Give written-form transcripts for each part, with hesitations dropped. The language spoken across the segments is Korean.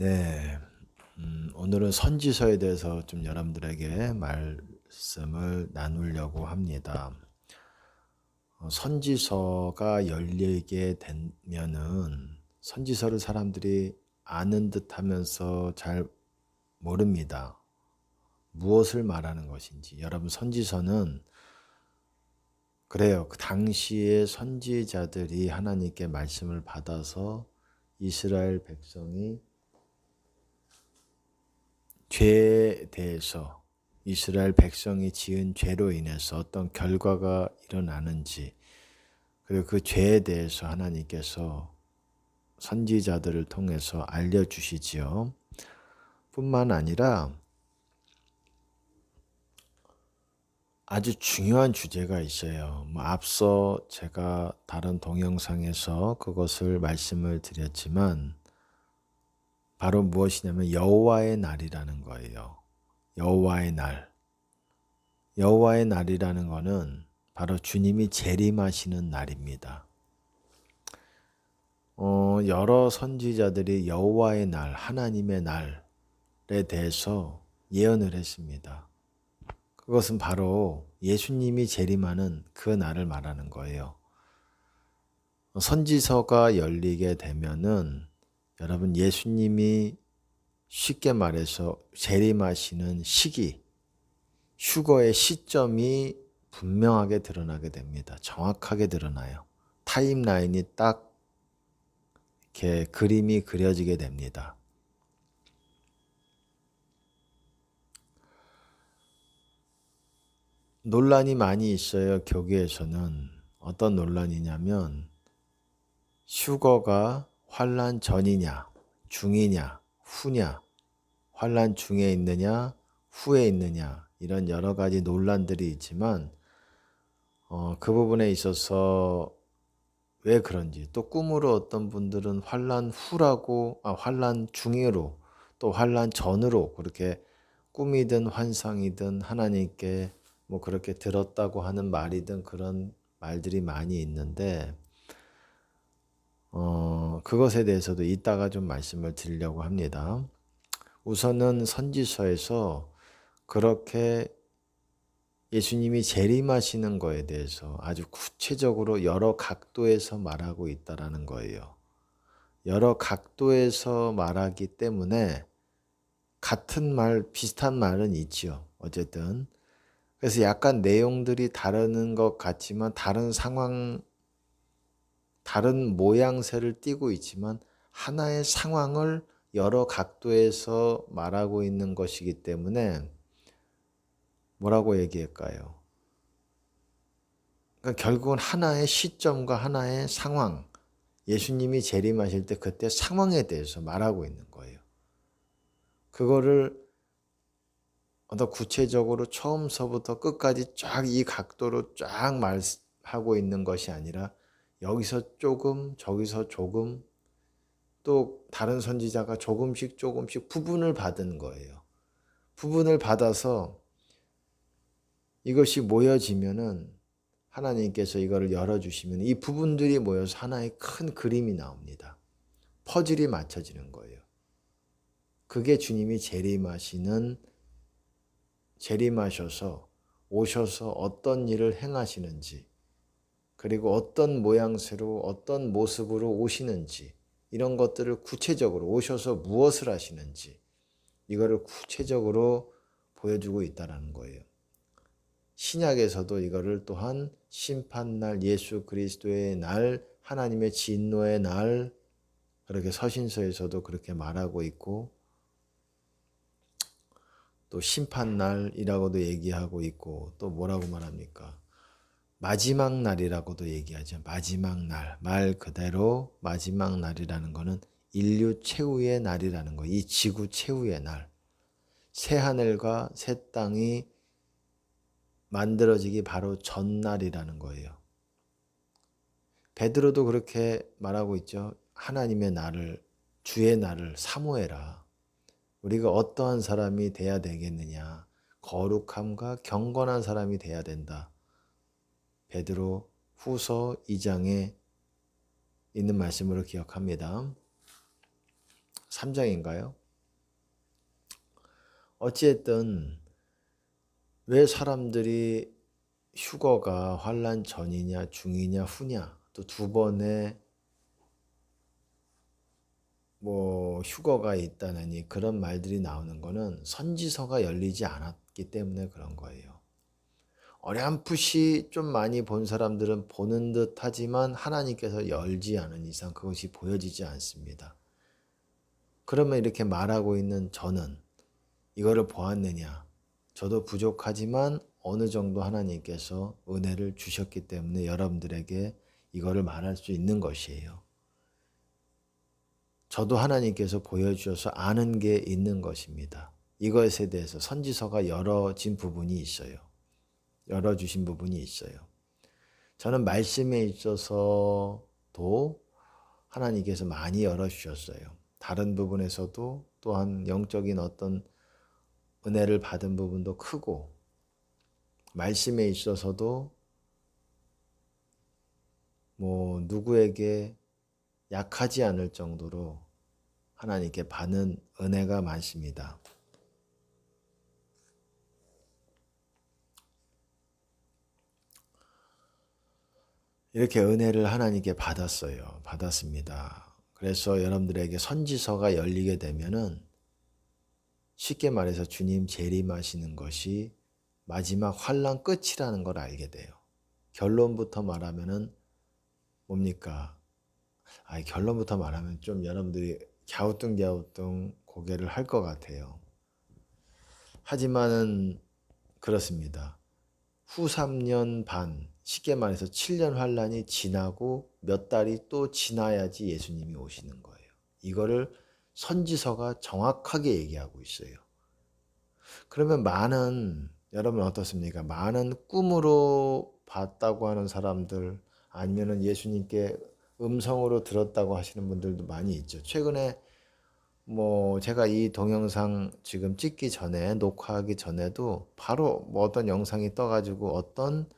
네. 오늘은 선지서에 대해서 좀 여러분들에게 말씀을 나누려고 합니다. 선지서가 열리게 되면은 선지서를 사람들이 아는 듯 하면서 잘 모릅니다. 무엇을 말하는 것인지. 여러분, 선지서는 그래요. 그 당시에 선지자들이 하나님께 말씀을 받아서 이스라엘 백성이 죄에 대해서 이스라엘 백성이 지은 죄로 인해서 어떤 결과가 일어나는지, 그리고 그 죄에 대해서 하나님께서 선지자들을 통해서 알려주시지요. 뿐만 아니라 아주 중요한 주제가 있어요. 앞서 제가 다른 동영상에서 그것을 말씀을 드렸지만 바로 무엇이냐면 여호와의 날이라는 거예요. 여호와의 날. 여호와의 날이라는 것은 바로 주님이 재림하시는 날입니다. 여러 선지자들이 여호와의 날, 하나님의 날에 대해서 예언을 했습니다. 그것은 바로 예수님이 재림하는 그 날을 말하는 거예요. 선지서가 열리게 되면은 여러분, 예수님이 쉽게 말해서 재림하시는 시기, 휴거의 시점이 분명하게 드러나게 됩니다. 정확하게 드러나요. 타임라인이 딱 이렇게 그림이 그려지게 됩니다. 논란이 많이 있어요. 교계에서는. 어떤 논란이냐면 휴거가 환난 전이냐, 중이냐, 후냐, 환난 중에 있느냐, 후에 있느냐, 이런 여러 가지 논란들이 있지만 그 부분에 있어서 왜 그런지, 또 꿈으로 어떤 분들은 환난 중으로, 또 환난 전으로 그렇게 꿈이든 환상이든 하나님께 그렇게 들었다고 하는 말이든 그런 말들이 많이 있는데 그것에 대해서도 이따가 좀 말씀을 드리려고 합니다. 우선은 선지서에서 그렇게 예수님이 재림하시는 거에 대해서 아주 구체적으로 여러 각도에서 말하고 있다라는 거예요. 여러 각도에서 말하기 때문에 같은 말, 비슷한 말은 있지요. 어쨌든. 그래서 약간 내용들이 다른 것 같지만 다른 상황, 다른 모양새를 띠고 있지만 하나의 상황을 여러 각도에서 말하고 있는 것이기 때문에 뭐라고 얘기할까요? 그러니까 결국은 하나의 시점과 하나의 상황, 예수님이 재림하실 때 그때 상황에 대해서 말하고 있는 거예요. 그거를 더 구체적으로 처음서부터 끝까지 쫙 이 각도로 쫙 말하고 있는 것이 아니라 여기서 조금, 저기서 조금, 또 다른 선지자가 조금씩 부분을 받은 거예요. 부분을 받아서 이것이 모여지면은 하나님께서 이거를 열어주시면 이 부분들이 모여서 하나의 큰 그림이 나옵니다. 퍼즐이 맞춰지는 거예요. 그게 주님이 재림하셔서 오셔서 어떤 일을 행하시는지, 그리고 어떤 모양새로 어떤 모습으로 오시는지, 이런 것들을 구체적으로 오셔서 무엇을 하시는지 이거를 구체적으로 보여주고 있다는 거예요. 신약에서도 이거를 또한 심판날, 예수 그리스도의 날, 하나님의 진노의 날, 그렇게 서신서에서도 그렇게 말하고 있고, 또 심판날이라고도 얘기하고 있고, 또 뭐라고 말합니까? 마지막 날이라고도 얘기하죠. 마지막 날. 말 그대로 마지막 날이라는 거는 인류 최후의 날이라는 거예요. 이 지구 최후의 날. 새 하늘과 새 땅이 만들어지기 바로 전날이라는 거예요. 베드로도 그렇게 말하고 있죠. 하나님의 날을, 주의 날을 사모해라. 우리가 어떠한 사람이 돼야 되겠느냐. 거룩함과 경건한 사람이 돼야 된다. 베드로 후서 2장에 있는 말씀으로 기억합니다. 3장인가요? 어찌됐든 왜 사람들이 휴거가 환난 전이냐 중이냐 후냐 또 두 번의 휴거가 있다느니 그런 말들이 나오는 거는 선지서가 열리지 않았기 때문에 그런 거예요. 어렴풋이 좀 많이 본 사람들은 보는 듯 하지만 하나님께서 열지 않은 이상 그것이 보여지지 않습니다. 그러면 이렇게 말하고 있는 저는 이거를 보았느냐? 저도 부족하지만 어느 정도 하나님께서 은혜를 주셨기 때문에 여러분들에게 이거를 말할 수 있는 것이에요. 저도 하나님께서 보여주셔서 아는 게 있는 것입니다. 이것에 대해서 선지서가 열어진 부분이 있어요. 열어주신 부분이 있어요. 저는 말씀에 있어서도 하나님께서 많이 열어주셨어요. 다른 부분에서도 또한 영적인 어떤 은혜를 받은 부분도 크고 말씀에 있어서도 누구에게 약하지 않을 정도로 하나님께 받는 은혜가 많습니다. 이렇게 은혜를 하나님께 받았습니다. 그래서 여러분들에게 선지서가 열리게 되면은 쉽게 말해서 주님 재림하시는 것이 마지막 환난 끝이라는 걸 알게 돼요. 결론부터 말하면은 뭡니까? 결론부터 말하면 좀 여러분들이 갸우뚱갸우뚱 고개를 할 것 같아요. 하지만은 그렇습니다. 후 3년 반, 쉽게 말해서 7년 환란이 지나고 몇 달이 또 지나야지 예수님이 오시는 거예요. 이거를 선지서가 정확하게 얘기하고 있어요. 그러면 여러분 어떻습니까? 많은 꿈으로 봤다고 하는 사람들 아니면은 예수님께 음성으로 들었다고 하시는 분들도 많이 있죠. 최근에 제가 이 동영상 지금 찍기 전에 녹화하기 전에도 바로 어떤 영상이 떠가지고 어떤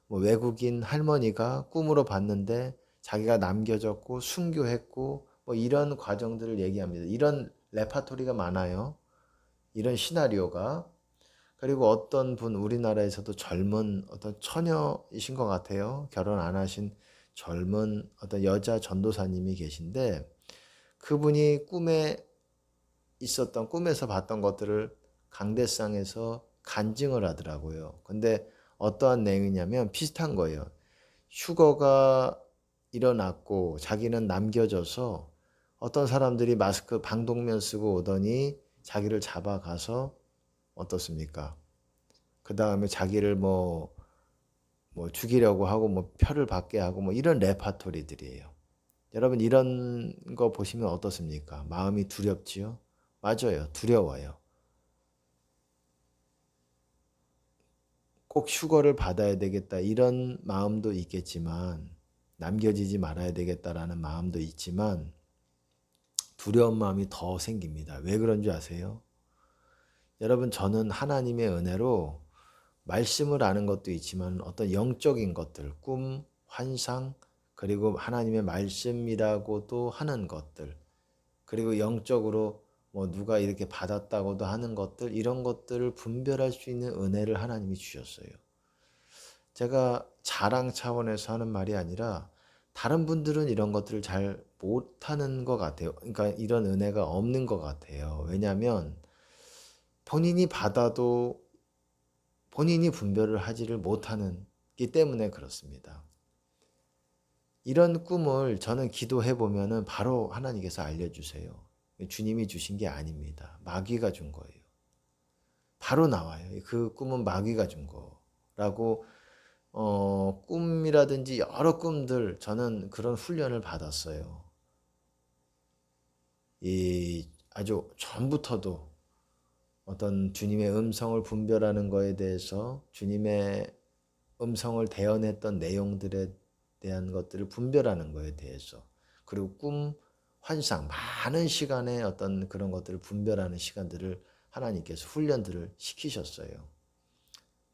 외국인 할머니가 꿈으로 봤는데 자기가 남겨졌고 순교했고 이런 과정들을 얘기합니다. 이런 레파토리가 많아요. 이런 시나리오가. 그리고 어떤 분 우리나라에서도 젊은 어떤 처녀이신 것 같아요. 결혼 안 하신 젊은 어떤 여자 전도사님이 계신데 그분이 꿈에서 봤던 것들을 강대상에서 간증을 하더라고요. 근데 어떠한 내용이냐면 비슷한 거예요. 휴거가 일어났고 자기는 남겨져서 어떤 사람들이 마스크 방독면 쓰고 오더니 자기를 잡아가서 어떻습니까? 그 다음에 자기를 죽이려고 하고 표를 받게 하고 이런 레파토리들이에요. 여러분 이런 거 보시면 어떻습니까? 마음이 두렵지요? 맞아요. 두려워요. 꼭 휴거를 받아야 되겠다 이런 마음도 있겠지만 남겨지지 말아야 되겠다라는 마음도 있지만 두려운 마음이 더 생깁니다. 왜 그런 줄 아세요? 여러분 저는 하나님의 은혜로 말씀을 아는 것도 있지만 어떤 영적인 것들, 꿈, 환상, 그리고 하나님의 말씀이라고도 하는 것들, 그리고 영적으로 누가 이렇게 받았다고도 하는 것들, 이런 것들을 분별할 수 있는 은혜를 하나님이 주셨어요. 제가 자랑 차원에서 하는 말이 아니라 다른 분들은 이런 것들을 잘 못하는 것 같아요. 그러니까 이런 은혜가 없는 것 같아요. 왜냐하면 본인이 받아도 본인이 분별을 하지를 못하기 때문에 그렇습니다. 이런 꿈을 저는 기도해 보면은 바로 하나님께서 알려주세요. 주님이 주신 게 아닙니다. 마귀가 준 거예요. 바로 나와요. 그 꿈은 마귀가 준 거라고 꿈이라든지 여러 꿈들 저는 그런 훈련을 받았어요. 아주 전부터도 어떤 주님의 음성을 분별하는 거에 대해서 주님의 음성을 대언했던 내용들에 대한 것들을 분별하는 거에 대해서 그리고 꿈, 환상 많은 시간에 어떤 그런 것들을 분별하는 시간들을 하나님께서 훈련들을 시키셨어요.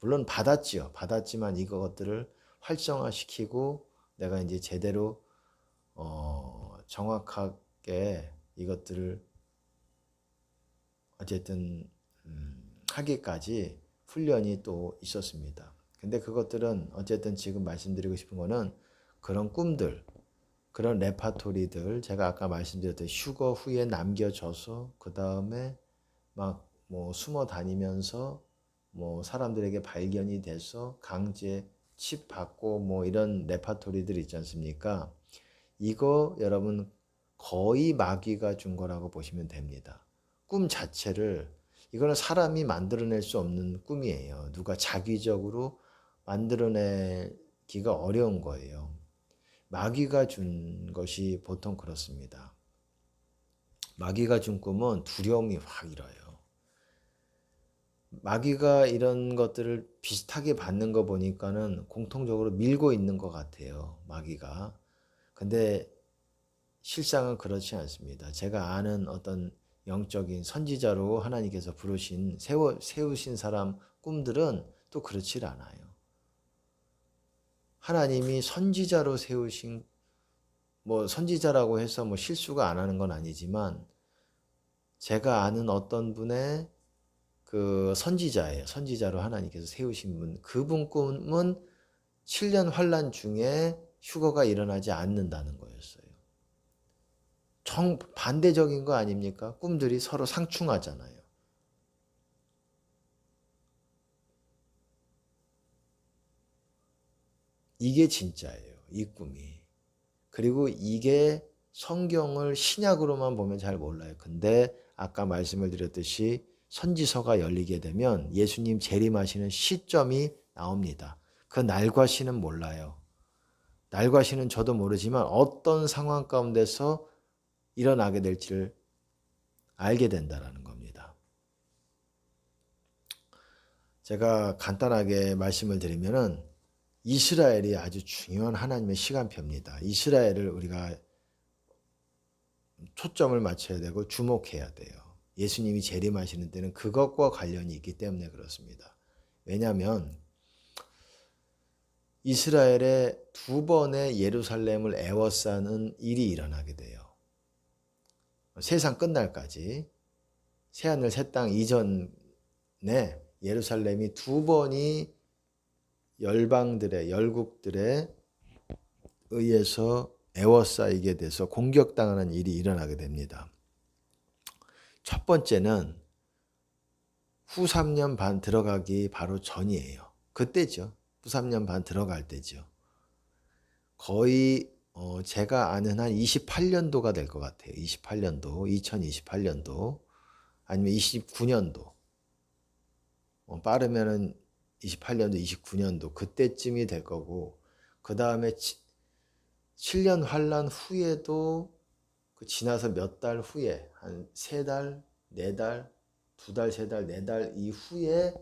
물론 받았지요. 받았지만 이것들을 활성화시키고 내가 이제 제대로 정확하게 이것들을 어쨌든 하기까지 훈련이 또 있었습니다. 근데 그것들은 어쨌든 지금 말씀드리고 싶은 거는 그런 꿈들, 그런 레파토리들, 제가 아까 말씀드렸던 휴거 후에 남겨져서 그 다음에 막 뭐 숨어 다니면서 뭐 사람들에게 발견이 돼서 강제 칩 받고 뭐 이런 레파토리들 있지 않습니까? 이거 여러분 거의 마귀가 준 거라고 보시면 됩니다. 꿈 자체를 이거는 사람이 만들어낼 수 없는 꿈이에요. 누가 자기적으로 만들어내기가 어려운 거예요. 마귀가 준 것이 보통 그렇습니다. 마귀가 준 꿈은 두려움이 확 일어요. 마귀가 이런 것들을 비슷하게 받는 거 보니까는 공통적으로 밀고 있는 것 같아요. 마귀가. 근데 실상은 그렇지 않습니다. 제가 아는 어떤 영적인 선지자로 하나님께서 부르신 세우신 사람 꿈들은 또 그렇지 않아요. 하나님이 선지자로 세우신 뭐 선지자라고 해서 뭐 실수가 안 하는 건 아니지만 제가 아는 어떤 분의 그 선지자예요. 선지자로 하나님께서 세우신 분. 그분 꿈은 7년 환란 중에 휴거가 일어나지 않는다는 거였어요. 정 반대적인 거 아닙니까? 꿈들이 서로 상충하잖아요. 이게 진짜예요. 이 꿈이. 그리고 이게 성경을 신약으로만 보면 잘 몰라요. 근데 아까 말씀을 드렸듯이 선지서가 열리게 되면 예수님 재림하시는 시점이 나옵니다. 그 날과 시는 몰라요. 날과 시는 저도 모르지만 어떤 상황 가운데서 일어나게 될지를 알게 된다는 겁니다. 제가 간단하게 말씀을 드리면은 이스라엘이 아주 중요한 하나님의 시간표입니다. 이스라엘을 우리가 초점을 맞춰야 되고 주목해야 돼요. 예수님이 재림하시는 때는 그것과 관련이 있기 때문에 그렇습니다. 왜냐하면 이스라엘의 두 번의 예루살렘을 에워싸는 일이 일어나게 돼요. 세상 끝날까지 새하늘 새 땅 이전에 예루살렘이 두 번이 열방들의 열국들에 의해서 에워싸이게 돼서 공격당하는 일이 일어나게 됩니다. 첫 번째는 후 3년 반 들어가기 바로 전이에요. 그때죠. 후 3년 반 들어갈 때죠. 거의 제가 아는 한 28년도가 될 것 같아요. 28년도, 2028년도 아니면 29년도. 빠르면은 28년도, 29년도 그때쯤이 될 거고 그 다음에 7년 환란 후에도 그 지나서 몇 달 후에 한 3달, 4달, 2달, 3달, 4달 이후에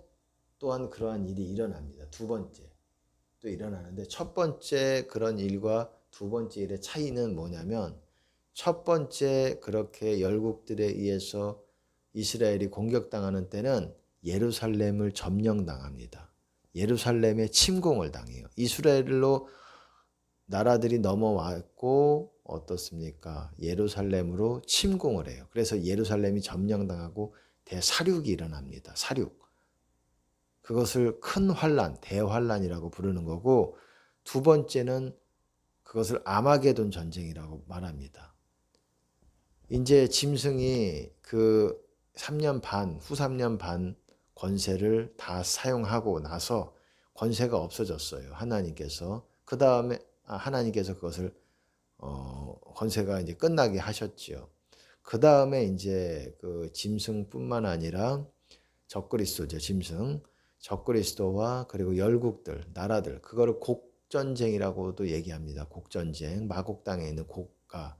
또한 그러한 일이 일어납니다. 두 번째 또 일어나는데 첫 번째 그런 일과 두 번째 일의 차이는 뭐냐면 첫 번째 그렇게 열국들에 의해서 이스라엘이 공격당하는 때는 예루살렘을 점령당합니다. 예루살렘에 침공을 당해요. 이스라엘로 나라들이 넘어왔고 어떻습니까? 예루살렘으로 침공을 해요. 그래서 예루살렘이 점령당하고 대사륙이 일어납니다. 사륙. 그것을 큰 환란, 대환란이라고 부르는 거고 두 번째는 그것을 아마게돈 전쟁이라고 말합니다. 이제 짐승이 그 3년 반, 후 3년 반 권세를 다 사용하고 나서 권세가 없어졌어요. 하나님께서. 그 다음에 하나님께서 그것을 권세가 이제 끝나게 하셨지요. 그 다음에 이제 그 짐승뿐만 아니라 적그리스도죠. 짐승. 적그리스도와 그리고 열국들, 나라들, 그거를 곡전쟁이라고도 얘기합니다. 곡전쟁, 마곡 땅에 있는 곡가.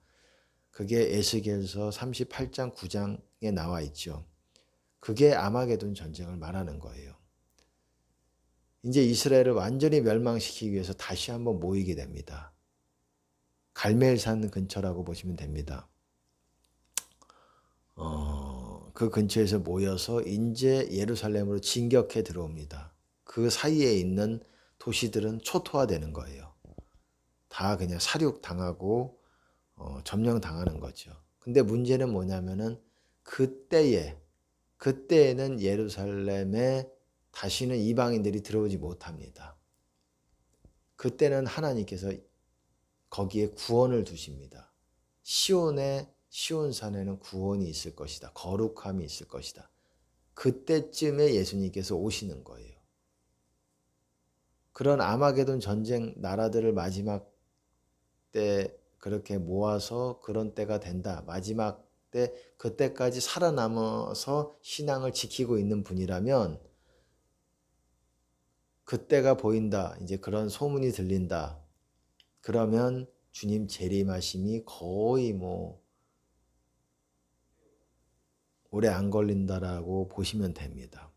그게 에스겔서 38장 9장에 나와 있죠. 그게 아마게돈 전쟁을 말하는 거예요. 이제 이스라엘을 완전히 멸망시키기 위해서 다시 한번 모이게 됩니다. 갈멜산 근처라고 보시면 됩니다. 그 근처에서 모여서 이제 예루살렘으로 진격해 들어옵니다. 그 사이에 있는 도시들은 초토화되는 거예요. 다 그냥 사륙당하고 점령당하는 거죠. 근데 문제는 뭐냐면은 그때에 그때에는 예루살렘에 다시는 이방인들이 들어오지 못합니다. 그때는 하나님께서 거기에 구원을 두십니다. 시온산에는 구원이 있을 것이다. 거룩함이 있을 것이다. 그때쯤에 예수님께서 오시는 거예요. 그런 아마게돈 전쟁 나라들을 마지막 때 그렇게 모아서 그런 때가 된다. 마지막 때 그때까지 살아남아서 신앙을 지키고 있는 분이라면 그때가 보인다. 이제 그런 소문이 들린다. 그러면 주님 재림하심이 거의 오래 안 걸린다라고 보시면 됩니다.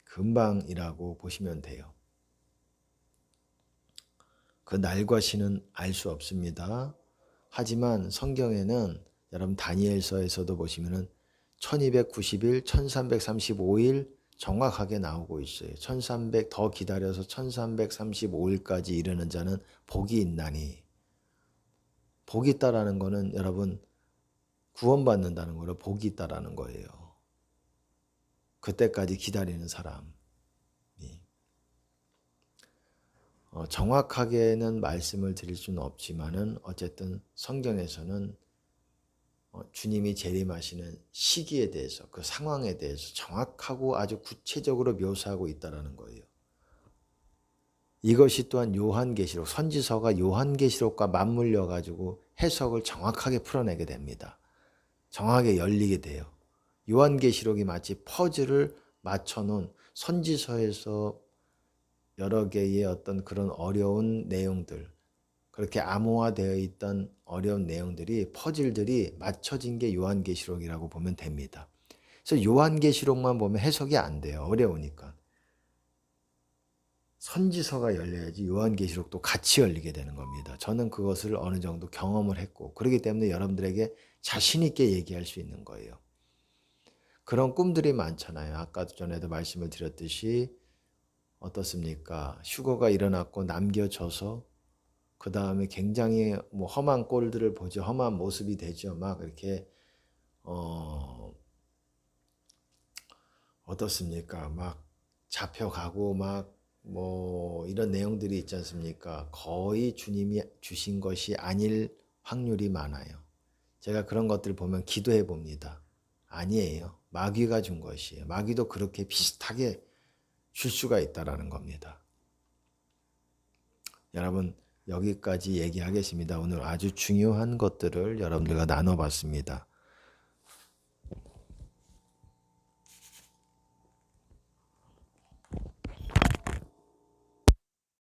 금방이라고 보시면 돼요. 그 날과 시는 알 수 없습니다. 하지만 성경에는 여러분 다니엘서에서도 보시면은 1290일, 1335일 정확하게 나오고 있어요. 1300 더 기다려서 1335일까지 이르는 자는 복이 있나니. 복이 있다라는 거는 여러분 구원받는다는 거로 복이 있다라는 거예요. 그때까지 기다리는 사람이. 정확하게는 말씀을 드릴 수는 없지만은 어쨌든 성경에서는 주님이 재림하시는 시기에 대해서 그 상황에 대해서 정확하고 아주 구체적으로 묘사하고 있다라는 거예요. 이것이 또한 요한계시록, 선지서가 요한계시록과 맞물려 가지고 해석을 정확하게 풀어내게 됩니다. 정확하게 열리게 돼요. 요한계시록이 마치 퍼즐을 맞춰놓은 선지서에서 여러 개의 어떤 그런 어려운 내용들, 그렇게 암호화되어 있던 어려운 내용들이 퍼즐들이 맞춰진 게 요한계시록이라고 보면 됩니다. 그래서 요한계시록만 보면 해석이 안 돼요. 어려우니까. 선지서가 열려야지 요한계시록도 같이 열리게 되는 겁니다. 저는 그것을 어느 정도 경험을 했고 그렇기 때문에 여러분들에게 자신 있게 얘기할 수 있는 거예요. 그런 꿈들이 많잖아요. 아까 전에도 말씀을 드렸듯이 어떻습니까? 휴거가 일어났고 남겨져서 그 다음에 굉장히 험한 꼴들을 보죠. 험한 모습이 되죠. 막 이렇게 어떻습니까? 막 잡혀가고 막 이런 내용들이 있지 않습니까? 거의 주님이 주신 것이 아닐 확률이 많아요. 제가 그런 것들을 보면 기도해 봅니다. 아니에요. 마귀가 준 것이에요. 마귀도 그렇게 비슷하게 줄 수가 있다라는 겁니다. 여러분 여기까지 얘기하겠습니다. 오늘 아주 중요한 것들을 여러분들과 나눠봤습니다.